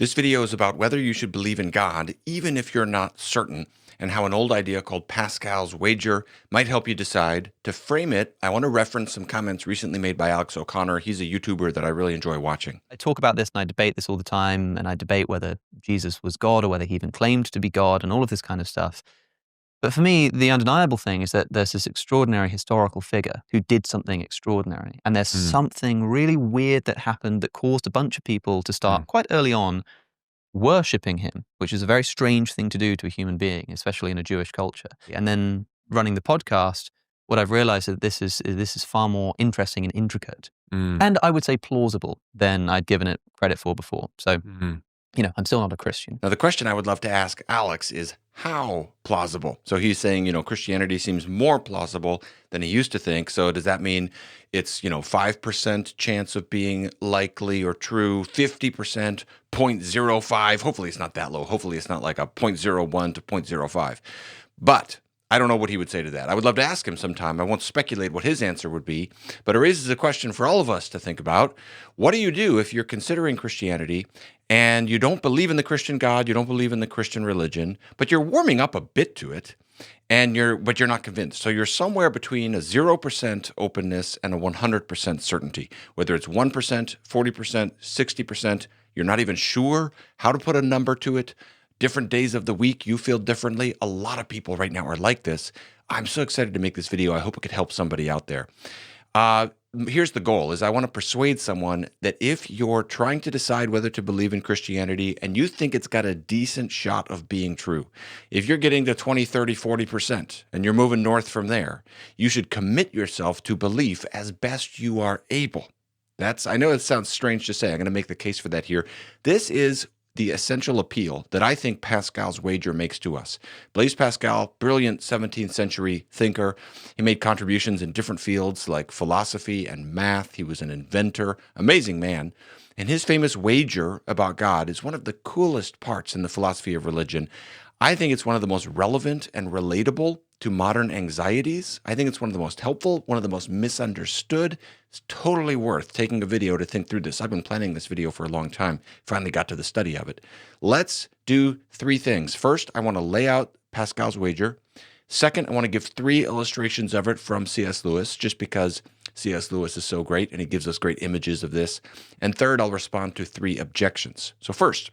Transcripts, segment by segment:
This video is about whether you should believe in God, even if you're not certain, and how an old idea called Pascal's wager might help you decide. To frame it, I want to reference some comments recently made by Alex O'Connor. He's a YouTuber that I really enjoy watching. I talk about this and I debate this all the time, and I debate whether Jesus was God or whether he even claimed to be God and all of this kind of stuff. But for me, the undeniable thing is that there's this extraordinary historical figure who did something extraordinary. And there's something really weird that happened that caused a bunch of people to start quite early on worshipping him, which is a very strange thing to do to a human being, especially in a Jewish culture. And then running the podcast, what I've realized is that this is far more interesting and intricate. And I would say plausible than I'd given it credit for before. So, I'm still not a Christian. Now, the question I would love to ask Alex is how plausible? So he's saying, Christianity seems more plausible than he used to think. So does that mean it's, 5% chance of being likely or true, 50%, 0.05? Hopefully it's not that low. Hopefully it's not like a 0.01 to 0.05. But I don't know what he would say to that. I would love to ask him sometime. I won't speculate what his answer would be, but it raises a question for all of us to think about. What do you do if you're considering Christianity and you don't believe in the Christian God, you don't believe in the Christian religion, but you're warming up a bit to it, but you're not convinced? So you're somewhere between a 0% openness and a 100% certainty. Whether it's 1%, 40%, 60%, you're not even sure how to put a number to it. Different days of the week, you feel differently. A lot of people right now are like this. I'm so excited to make this video. I hope it could help somebody out there. Here's the goal, is I want to persuade someone that if you're trying to decide whether to believe in Christianity and you think it's got a decent shot of being true, if you're getting to 20, 30, 40% and you're moving north from there, you should commit yourself to belief as best you are able. I know it sounds strange to say. I'm going to make the case for that here. This is the essential appeal that I think Pascal's wager makes to us. Blaise Pascal, brilliant 17th century thinker. He made contributions in different fields like philosophy and math. He was an inventor, amazing man. And his famous wager about God is one of the coolest parts in the philosophy of religion. I think it's one of the most relevant and relatable to modern anxieties. I think it's one of the most helpful, one of the most misunderstood. It's totally worth taking a video to think through this. I've been planning this video for a long time. Finally got to the study of it. Let's do three things. First, I want to lay out Pascal's wager. Second, I want to give three illustrations of it from C.S. Lewis, just because C.S. Lewis is so great and he gives us great images of this. And third, I'll respond to three objections. So first,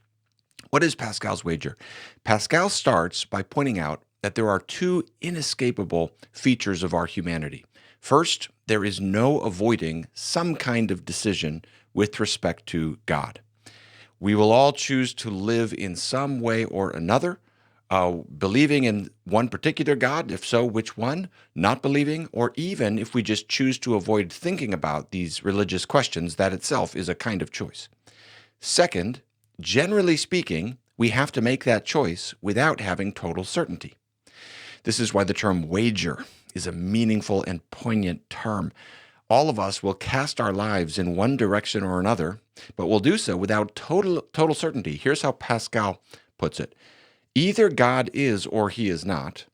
what is Pascal's wager? Pascal starts by pointing out that there are two inescapable features of our humanity. First, there is no avoiding some kind of decision with respect to God. We will all choose to live in some way or another, believing in one particular God, if so, which one, not believing, or even if we just choose to avoid thinking about these religious questions, that itself is a kind of choice. Second, generally speaking, we have to make that choice without having total certainty. This is why the term wager is a meaningful and poignant term. All of us will cast our lives in one direction or another, but we'll do so without total certainty. Here's how Pascal puts it. Either God is or he is not,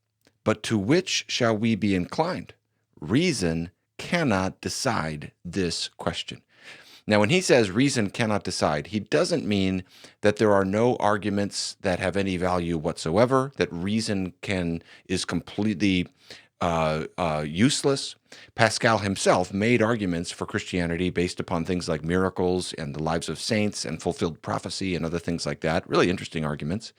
but to which shall we be inclined? Reason cannot decide this question. Now, when he says reason cannot decide, he doesn't mean that there are no arguments that have any value whatsoever, that reason is completely useless. Pascal himself made arguments for Christianity based upon things like miracles and the lives of saints and fulfilled prophecy and other things like that. Really interesting arguments.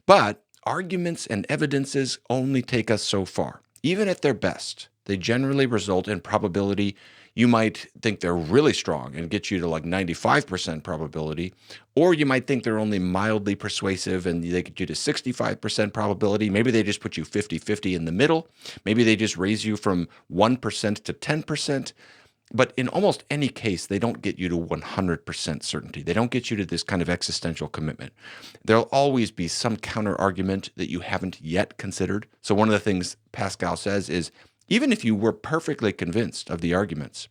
But arguments and evidences only take us so far. Even at their best, they generally result in probability. You might think they're really strong and get you to like 95% probability, or you might think they're only mildly persuasive and they get you to 65% probability. Maybe they just put you 50-50 in the middle. Maybe they just raise you from 1% to 10%. But in almost any case, they don't get you to 100% certainty. They don't get you to this kind of existential commitment. There'll always be some counter argument that you haven't yet considered. So one of the things Pascal says is, even if you were perfectly convinced of the arguments,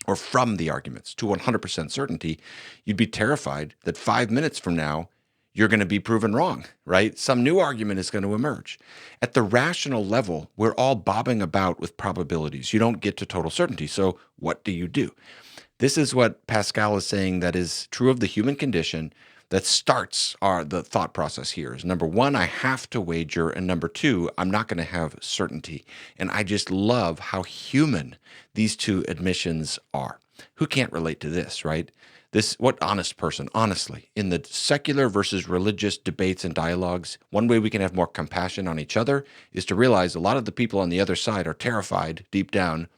or from the arguments to 100% certainty, you'd be terrified that 5 minutes from now, you're going to be proven wrong, right? Some new argument is going to emerge. At the rational level, we're all bobbing about with probabilities. You don't get to total certainty. So what do you do? This is what Pascal is saying that is true of the human condition, that starts the thought process here is number one, I have to wager, and number two, I'm not going to have certainty. And I just love how human these two admissions are. Who can't relate to this, right? What honest person, honestly, in the secular versus religious debates and dialogues, one way we can have more compassion on each other is to realize a lot of the people on the other side are terrified deep down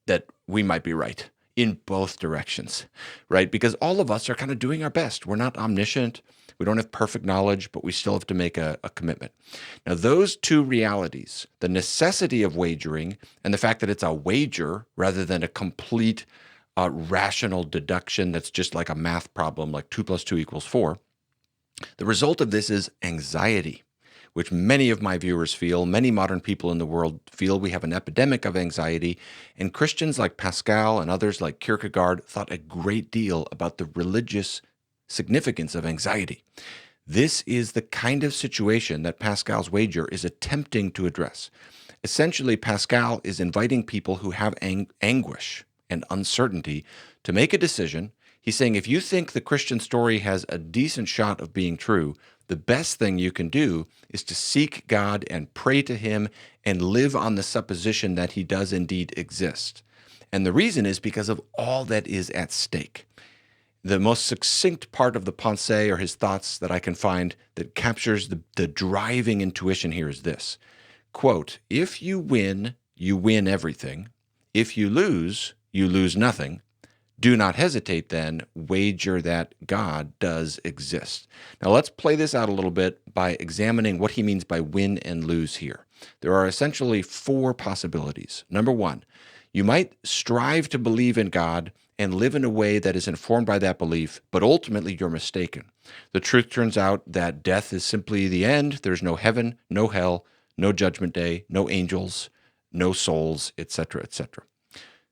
that we might be right in both directions, right? Because all of us are kind of doing our best. We're not omniscient. We don't have perfect knowledge, but we still have to make a commitment. Now, those two realities, the necessity of wagering and the fact that it's a wager rather than a complete rational deduction that's just like a math problem, like 2 + 2 = 4, the result of this is anxiety, which many of my viewers feel, many modern people in the world feel. We have an epidemic of anxiety, and Christians like Pascal and others like Kierkegaard thought a great deal about the religious significance of anxiety. This is the kind of situation that Pascal's wager is attempting to address. Essentially, Pascal is inviting people who have anguish and uncertainty to make a decision. He's saying, if you think the Christian story has a decent shot of being true, the best thing you can do is to seek God and pray to him and live on the supposition that he does indeed exist. And the reason is because of all that is at stake. The most succinct part of the pensée or his thoughts that I can find that captures the driving intuition here is this. Quote, if you win everything. If you lose nothing. Do not hesitate then, wager that God does exist. Now let's play this out a little bit by examining what he means by win and lose here. There are essentially 4 possibilities. Number 1, you might strive to believe in God and live in a way that is informed by that belief, but ultimately you're mistaken. The truth turns out that death is simply the end. There's no heaven, no hell, no judgment day, no angels, no souls, etc., etc.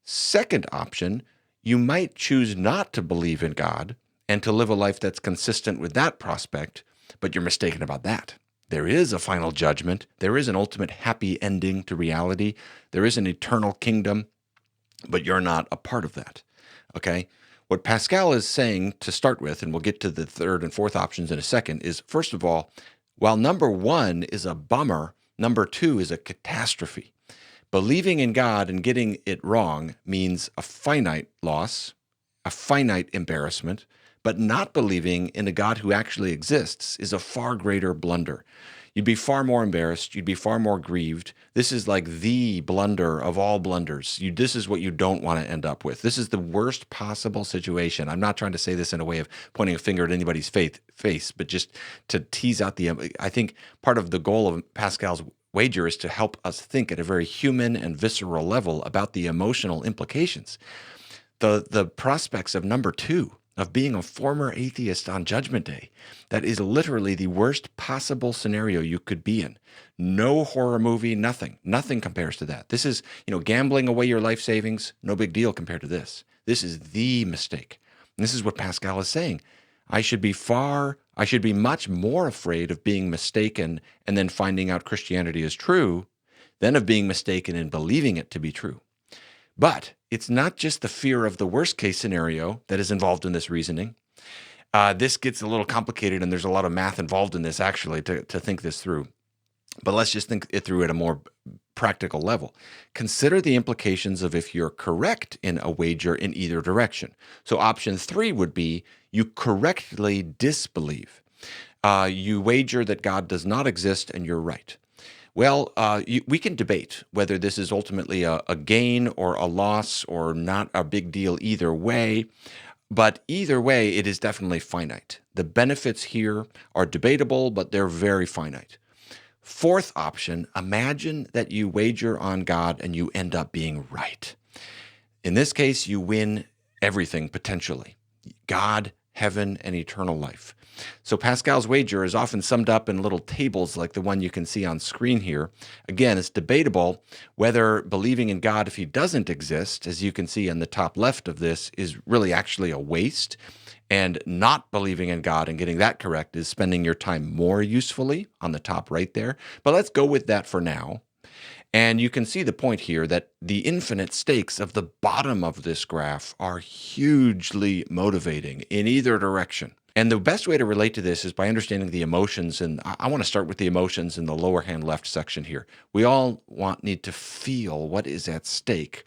Second option, you might choose not to believe in God and to live a life that's consistent with that prospect, but you're mistaken about that. There is a final judgment. There is an ultimate happy ending to reality. There is an eternal kingdom, but you're not a part of that. Okay? What Pascal is saying to start with, and we'll get to the third and fourth options in a second, is first of all, while number 1 is a bummer, number 2 is a catastrophe. Believing in God and getting it wrong means a finite loss, a finite embarrassment, but not believing in a God who actually exists is a far greater blunder. You'd be far more embarrassed. You'd be far more grieved. This is like the blunder of all blunders. This is what you don't want to end up with. This is the worst possible situation. I'm not trying to say this in a way of pointing a finger at anybody's face, but just to tease out I think part of the goal of Pascal's wager is to help us think at a very human and visceral level about the emotional implications. The prospects of number 2, of being a former atheist on Judgment Day, that is literally the worst possible scenario you could be in. No horror movie, nothing compares to that. This is, gambling away your life savings, no big deal compared to this. This is the mistake. And this is what Pascal is saying. I should be much more afraid of being mistaken and then finding out Christianity is true than of being mistaken and believing it to be true. But it's not just the fear of the worst case scenario that is involved in this reasoning. This gets a little complicated, and there's a lot of math involved in this actually to think this through. But let's just think it through at a more practical level. Consider the implications of if you're correct in a wager in either direction. So option 3 would be you correctly disbelieve. You wager that God does not exist and you're right. Well, we can debate whether this is ultimately a gain or a loss or not a big deal either way. But either way, it is definitely finite. The benefits here are debatable, but they're very finite. Fourth option, imagine that you wager on God and you end up being right. In this case, you win everything potentially. God, heaven, and eternal life. So Pascal's wager is often summed up in little tables like the one you can see on screen here. Again, it's debatable whether believing in God if he doesn't exist, as you can see on the top left of this, is really actually a waste. And not believing in God and getting that correct is spending your time more usefully on the top right there. But let's go with that for now. And you can see the point here that the infinite stakes of the bottom of this graph are hugely motivating in either direction. And the best way to relate to this is by understanding the emotions. And I want to start with the emotions in the lower hand left section here. We all need to feel what is at stake.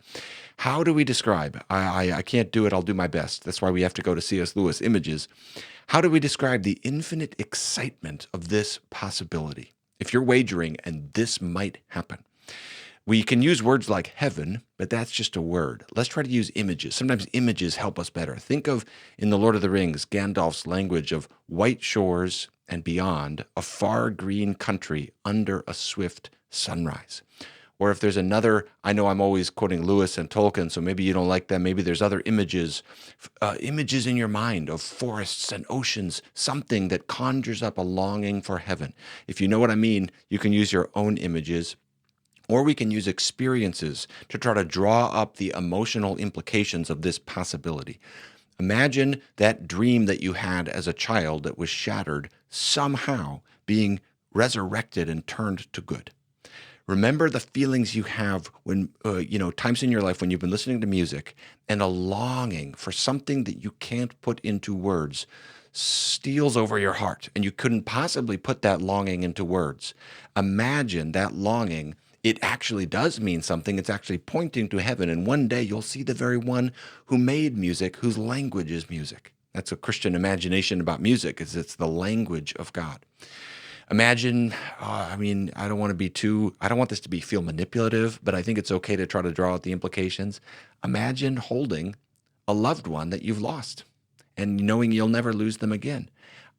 How do we describe? I can't do it. I'll do my best. That's why we have to go to C.S. Lewis images. How do we describe the infinite excitement of this possibility? If you're wagering and this might happen. We can use words like heaven, but that's just a word. Let's try to use images. Sometimes images help us better. Think of, in The Lord of the Rings, Gandalf's language of white shores and beyond, a far green country under a swift sunrise. Or if there's another, I know I'm always quoting Lewis and Tolkien, so maybe you don't like them. Maybe there's other images in your mind of forests and oceans, something that conjures up a longing for heaven. If you know what I mean, you can use your own images. Or we can use experiences to try to draw up the emotional implications of this possibility. Imagine that dream that you had as a child that was shattered somehow being resurrected and turned to good. Remember the feelings you have when, times in your life when you've been listening to music and a longing for something that you can't put into words steals over your heart and you couldn't possibly put that longing into words. Imagine that longing. It actually does mean something. It's actually pointing to heaven. And one day you'll see the very one who made music, whose language is music. That's a Christian imagination about music, is it's the language of God. Imagine, I don't want this to feel manipulative, but I think it's okay to try to draw out the implications. Imagine holding a loved one that you've lost and knowing you'll never lose them again.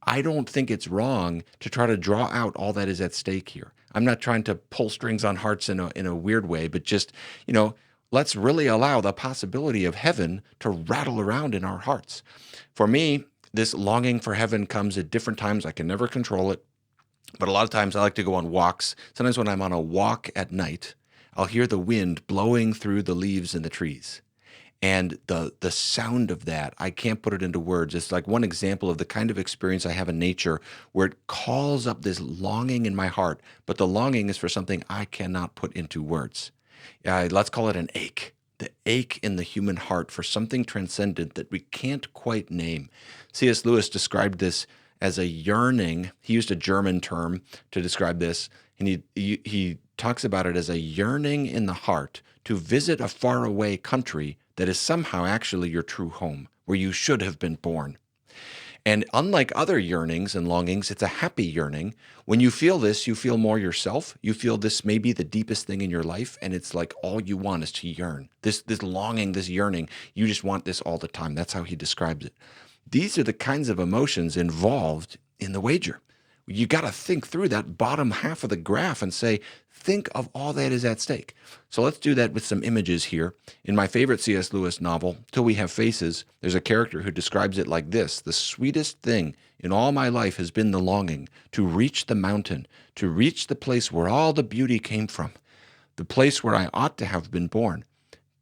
I don't think it's wrong to try to draw out all that is at stake here. I'm not trying to pull strings on hearts in a weird way, but just, let's really allow the possibility of heaven to rattle around in our hearts. For me, this longing for heaven comes at different times. I can never control it, but a lot of times I like to go on walks. Sometimes when I'm on a walk at night, I'll hear the wind blowing through the leaves in the trees. And the sound of that, I can't put it into words. It's like one example of the kind of experience I have in nature where it calls up this longing in my heart, but the longing is for something I cannot put into words. Let's call it an ache. The ache in the human heart for something transcendent that we can't quite name. C.S. Lewis described this as a yearning. He used a German term to describe this, and he talks about it as a yearning in the heart to visit a faraway country that is somehow actually your true home, where you should have been born. And unlike other yearnings and longings, it's a happy yearning. When you feel this, you feel more yourself. You feel this may be the deepest thing in your life, and it's like all you want is to yearn. This longing, this yearning, you just want this all the time. That's how he describes it. These are the kinds of emotions involved in the wager. You got to think through that bottom half of the graph and say, think of all that is at stake. So let's do that with some images here. In my favorite C.S. Lewis novel, Till We Have Faces, there's a character who describes it like this: the sweetest thing in all my life has been the longing to reach the mountain, to reach the place where all the beauty came from, the place where I ought to have been born.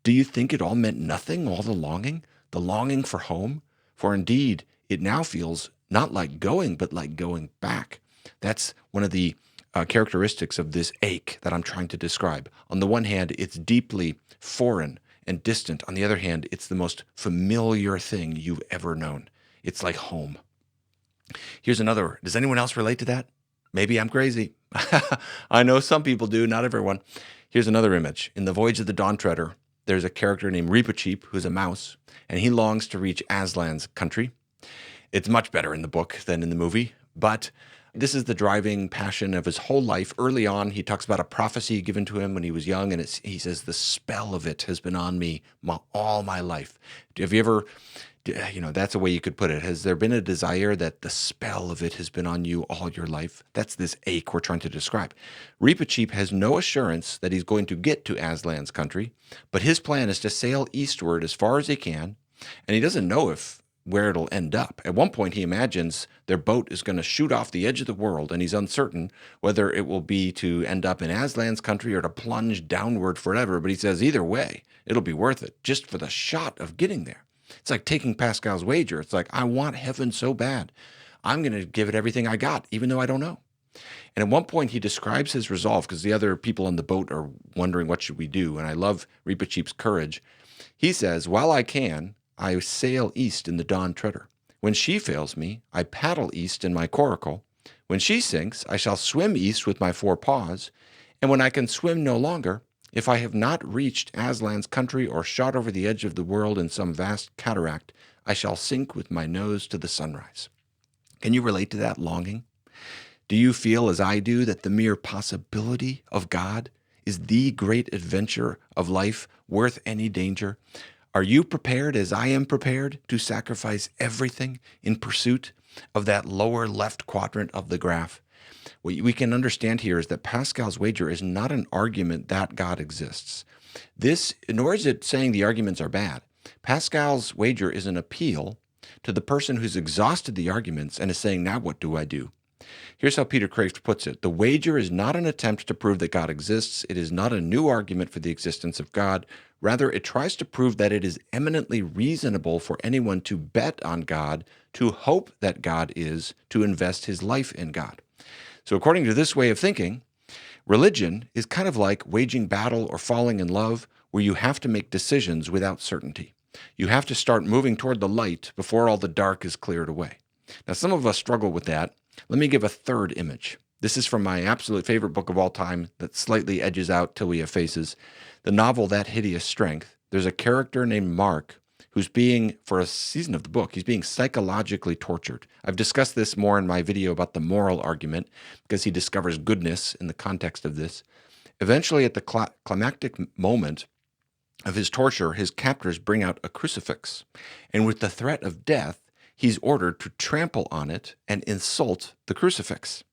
Do you think it all meant nothing, all the longing for home? For indeed, it now feels not like going, but like going back. That's one of the characteristics of this ache that I'm trying to describe. On the one hand, it's deeply foreign and distant. On the other hand, it's the most familiar thing you've ever known. It's like home. Here's another. Does anyone else relate to that? Maybe I'm crazy. I know some people do, not everyone. Here's another image. In The Voyage of the Dawn Treader, there's a character named Reepicheep, who's a mouse, and he longs to reach Aslan's country. It's much better in the book than in the movie, but this is the driving passion of his whole life. Early on, he talks about a prophecy given to him when he was young, and he says, the spell of it has been on me all my life. Have you ever, that's a way you could put it. Has there been a desire that the spell of it has been on you all your life? That's this ache we're trying to describe. Reepicheep has no assurance that he's going to get to Aslan's country, but his plan is to sail eastward as far as he can, and he doesn't know where it'll end up. At one point, he imagines their boat is going to shoot off the edge of the world, and he's uncertain whether it will be to end up in Aslan's country or to plunge downward forever. But he says either way, it'll be worth it just for the shot of getting there. It's like taking Pascal's wager. It's like, I want heaven so bad. I'm going to give it everything I got, even though I don't know. And at one point, he describes his resolve because the other people on the boat are wondering, what should we do? And I love Reepicheep's courage. He says, while I can, I sail east in the Dawn Treader. When she fails me, I paddle east in my coracle. When she sinks, I shall swim east with my 4 paws. And when I can swim no longer, if I have not reached Aslan's country or shot over the edge of the world in some vast cataract, I shall sink with my nose to the sunrise. Can you relate to that longing? Do you feel, as I do, that the mere possibility of God is the great adventure of life worth any danger? Are you prepared, as I am prepared, to sacrifice everything in pursuit of that lower left quadrant of the graph? What we can understand here is that Pascal's wager is not an argument that God exists. Nor is it saying the arguments are bad. Pascal's wager is an appeal to the person who's exhausted the arguments and is saying, now what do I do? Here's how Peter Kraft puts it. The wager is not an attempt to prove that God exists. It is not a new argument for the existence of God. Rather, it tries to prove that it is eminently reasonable for anyone to bet on God, to hope that God is, to invest his life in God. So according to this way of thinking, religion is kind of like waging battle or falling in love, where you have to make decisions without certainty. You have to start moving toward the light before all the dark is cleared away. Now, some of us struggle with that. Let me give a third image. This is from my absolute favorite book of all time that slightly edges out till we have faces. The novel That Hideous Strength. There's a character named Mark who's being, for a season of the book, he's being psychologically tortured. I've discussed this more in my video about the moral argument because he discovers goodness in the context of this. Eventually, at the climactic moment of his torture, his captors bring out a crucifix. And with the threat of death, he's ordered to trample on it and insult the crucifix.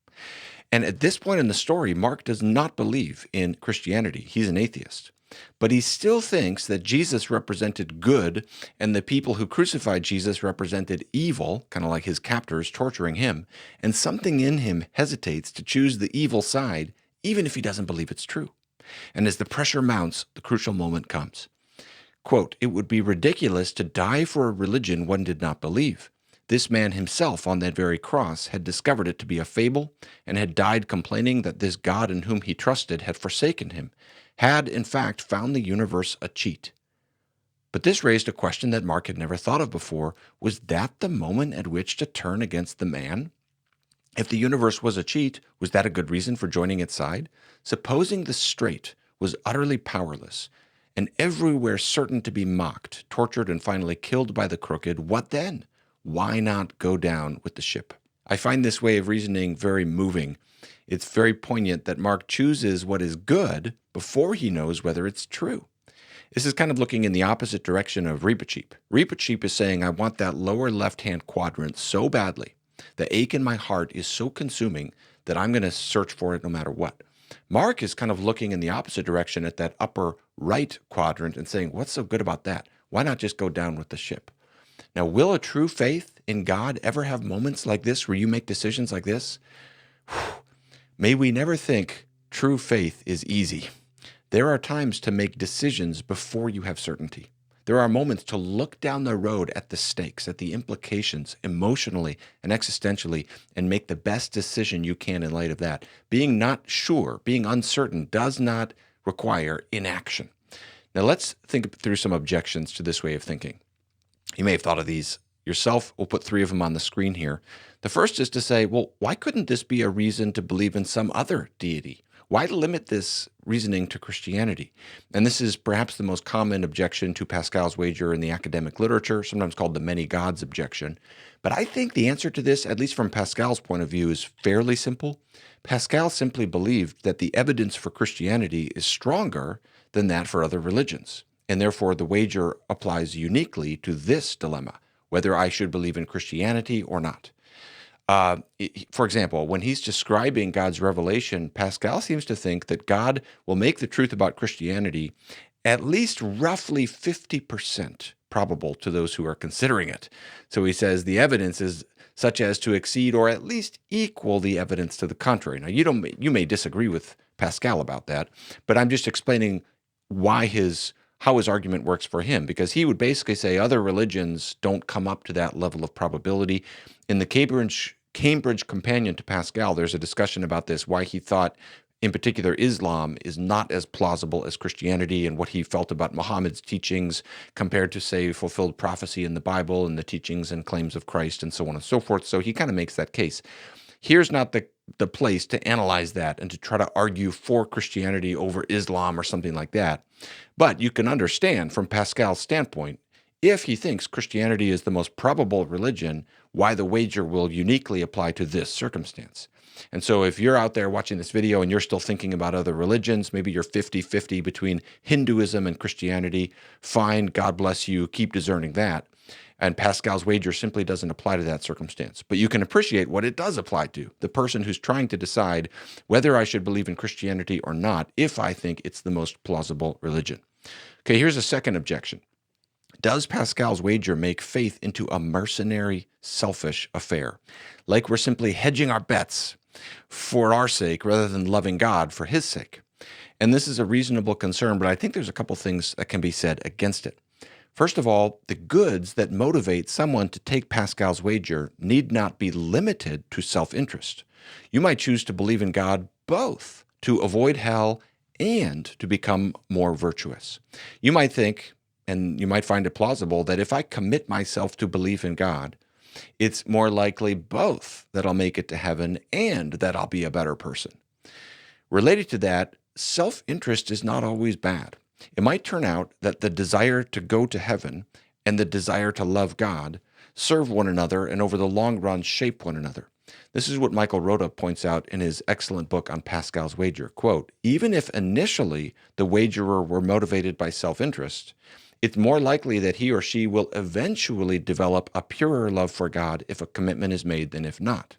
And at this point in the story, Mark does not believe in Christianity. He's an atheist. But he still thinks that Jesus represented good and the people who crucified Jesus represented evil, kind of like his captors torturing him. And something in him hesitates to choose the evil side, even if he doesn't believe it's true. And as the pressure mounts, the crucial moment comes. Quote, "It would be ridiculous to die for a religion one did not believe. This man himself on that very cross had discovered it to be a fable and had died complaining that this God in whom he trusted had forsaken him, had in fact found the universe a cheat." But this raised a question that Mark had never thought of before. Was that the moment at which to turn against the man? If the universe was a cheat, was that a good reason for joining its side? Supposing the straight was utterly powerless and everywhere certain to be mocked, tortured, and finally killed by the crooked, what then? Why not go down with the ship? I find this way of reasoning very moving. It's very poignant that Mark chooses what is good before he knows whether it's true. This is kind of looking in the opposite direction of Reepicheep. Reepicheep is saying, I want that lower left-hand quadrant so badly. The ache in my heart is so consuming that I'm going to search for it no matter what. Mark is kind of looking in the opposite direction at that upper right quadrant and saying, what's so good about that? Why not just go down with the ship? Now, will a true faith in God ever have moments like this where you make decisions like this? May we never think true faith is easy. There are times to make decisions before you have certainty. There are moments to look down the road at the stakes, at the implications emotionally and existentially, and make the best decision you can in light of that. Being not sure, being uncertain does not require inaction. Now let's think through some objections to this way of thinking. You may have thought of these yourself. We'll put 3 of them on the screen here. The first is to say, well, why couldn't this be a reason to believe in some other deity? Why limit this reasoning to Christianity? And this is perhaps the most common objection to Pascal's wager in the academic literature, sometimes called the many gods objection. But I think the answer to this, at least from Pascal's point of view, is fairly simple. Pascal simply believed that the evidence for Christianity is stronger than that for other religions. And therefore, the wager applies uniquely to this dilemma, whether I should believe in Christianity or not. For example, when he's describing God's revelation, Pascal seems to think that God will make the truth about Christianity at least roughly 50% probable to those who are considering it. So he says the evidence is such as to exceed or at least equal the evidence to the contrary. Now, you may disagree with Pascal about that, but I'm just explaining how his argument works for him, because he would basically say other religions don't come up to that level of probability. In the Cambridge Companion to Pascal, there's a discussion about this, why he thought in particular, Islam is not as plausible as Christianity, and what he felt about Muhammad's teachings compared to, say, fulfilled prophecy in the Bible and the teachings and claims of Christ and so on and so forth. So he kind of makes that case. Here's not the place to analyze that and to try to argue for Christianity over Islam or something like that. But you can understand from Pascal's standpoint, if he thinks Christianity is the most probable religion, why the wager will uniquely apply to this circumstance. And so if you're out there watching this video and you're still thinking about other religions, maybe you're 50-50 between Hinduism and Christianity, fine, God bless you, keep discerning that. And Pascal's wager simply doesn't apply to that circumstance. But you can appreciate what it does apply to, the person who's trying to decide whether I should believe in Christianity or not, if I think it's the most plausible religion. Okay, here's a second objection. Does Pascal's wager make faith into a mercenary, selfish affair? Like we're simply hedging our bets for our sake rather than loving God for his sake? And this is a reasonable concern, but I think there's a couple things that can be said against it. First of all, the goods that motivate someone to take Pascal's wager need not be limited to self-interest. You might choose to believe in God both to avoid hell and to become more virtuous. You might think, and you might find it plausible, that if I commit myself to believe in God, it's more likely both that I'll make it to heaven and that I'll be a better person. Related to that, self-interest is not always bad. It might turn out that the desire to go to heaven and the desire to love God serve one another and over the long run shape one another. This is what Michael Rota points out in his excellent book on Pascal's wager. Quote, even if initially the wagerer were motivated by self-interest, it's more likely that he or she will eventually develop a purer love for God if a commitment is made than if not.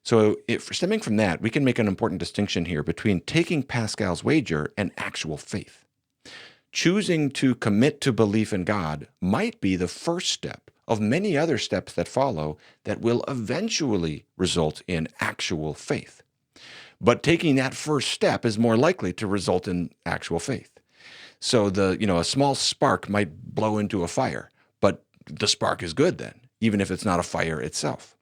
So stemming from that, we can make an important distinction here between taking Pascal's wager and actual faith. Choosing to commit to belief in God might be the first step of many other steps that follow that will eventually result in actual faith. But taking that first step is more likely to result in actual faith. So a small spark might blow into a fire, but the spark is good then, even if it's not a fire itself.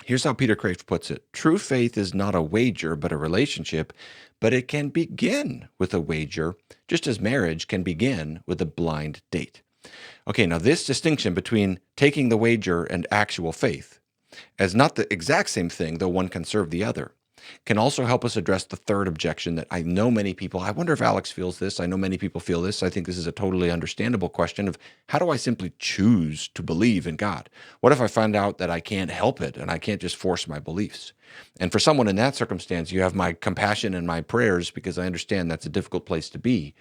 Here's how Peter Kraft puts it. True faith is not a wager, but a relationship, but it can begin with a wager, just as marriage can begin with a blind date. Okay, now this distinction between taking the wager and actual faith, as not the exact same thing, though one can serve the other, can also help us address the third objection that I know many people, I wonder if Alex feels this, I know many people feel this, I think this is a totally understandable question of how do I simply choose to believe in God? What if I find out that I can't help it and I can't just force my beliefs? And for someone in that circumstance, you have my compassion and my prayers because I understand that's a difficult place to be.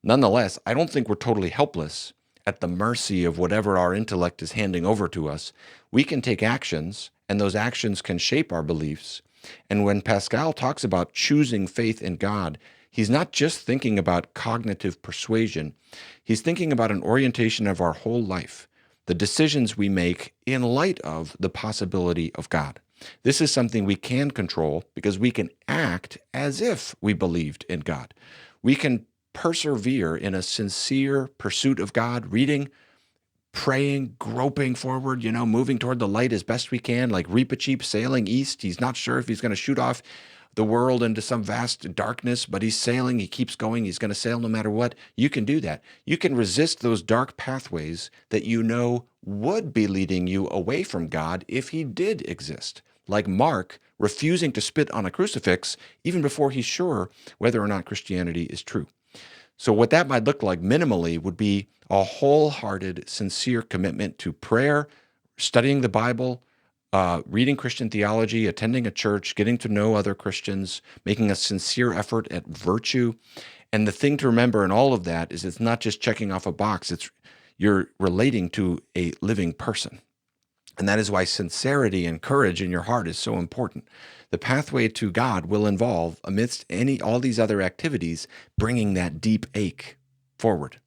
Nonetheless, I don't think we're totally helpless at the mercy of whatever our intellect is handing over to us. We can take actions, and those actions can shape our beliefs. And when Pascal talks about choosing faith in God, he's not just thinking about cognitive persuasion. He's thinking about an orientation of our whole life, the decisions we make in light of the possibility of God. This is something we can control because we can act as if we believed in God. We can persevere in a sincere pursuit of God, reading, praying, groping forward, moving toward the light as best we can, like Reepicheep sailing east. He's not sure if he's going to shoot off the world into some vast darkness, but he's sailing. He keeps going. He's going to sail no matter what. You can do that. You can resist those dark pathways that would be leading you away from God if he did exist. Like Mark refusing to spit on a crucifix even before he's sure whether or not Christianity is true. So what that might look like minimally would be a wholehearted, sincere commitment to prayer, studying the Bible, reading Christian theology, attending a church, getting to know other Christians, making a sincere effort at virtue. And the thing to remember in all of that is it's not just checking off a box, you're relating to a living person. And that is why sincerity and courage in your heart is so important. The pathway to God will involve, amidst all these other activities, bringing that deep ache forward.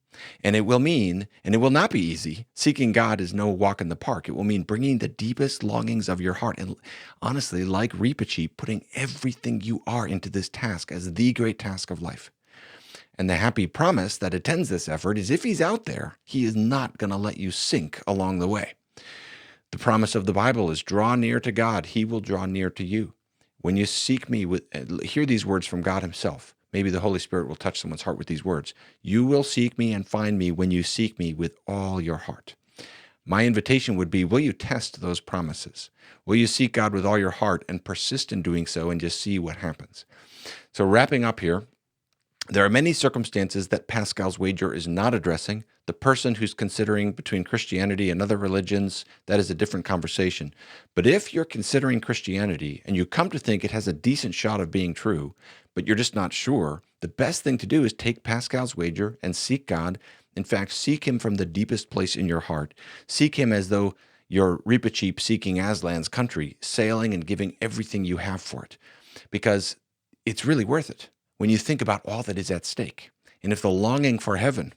And it will mean, and it will not be easy, seeking God is no walk in the park. It will mean bringing the deepest longings of your heart. And honestly, like Reepicheep, putting everything you are into this task as the great task of life. And the happy promise that attends this effort is if he's out there, he is not going to let you sink along the way. The promise of the Bible is draw near to God, he will draw near to you. when you seek me with, hear these words from God himself. Maybe the Holy Spirit will touch someone's heart with these words. You will seek me and find me when you seek me with all your heart. My invitation would be, will you test those promises? Will you seek God with all your heart and persist in doing so and just see what happens? So wrapping up here, there are many circumstances that Pascal's wager is not addressing. The person who's considering between Christianity and other religions, that is a different conversation. But if you're considering Christianity and you come to think it has a decent shot of being true, but you're just not sure, the best thing to do is take Pascal's wager and seek God. In fact, seek him from the deepest place in your heart. Seek him as though you're Reepicheep seeking Aslan's country, sailing and giving everything you have for it, because it's really worth it when you think about all that is at stake. And if the longing for heaven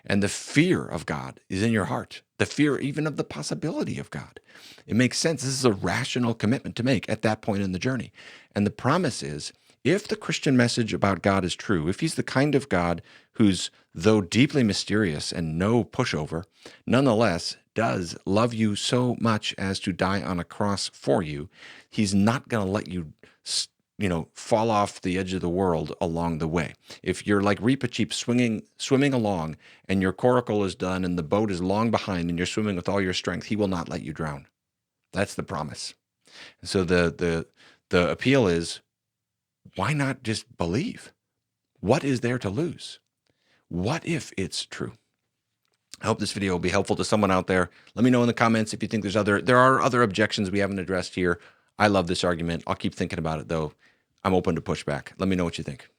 and the fear of God is in your heart, the fear even of the possibility of God, it makes sense. This is a rational commitment to make at that point in the journey. And the promise is, if the Christian message about God is true, if he's the kind of God who's, though deeply mysterious and no pushover, nonetheless does love you so much as to die on a cross for you, he's not going to let you fall off the edge of the world along the way. If you're like Reepicheep swimming along and your coracle is done and the boat is long behind and you're swimming with all your strength, he will not let you drown. That's the promise. So the appeal is, why not just believe? What is there to lose? What if it's true? I hope this video will be helpful to someone out there. Let me know in the comments if you think there are other objections we haven't addressed here. I love this argument. I'll keep thinking about it, though. I'm open to pushback. Let me know what you think.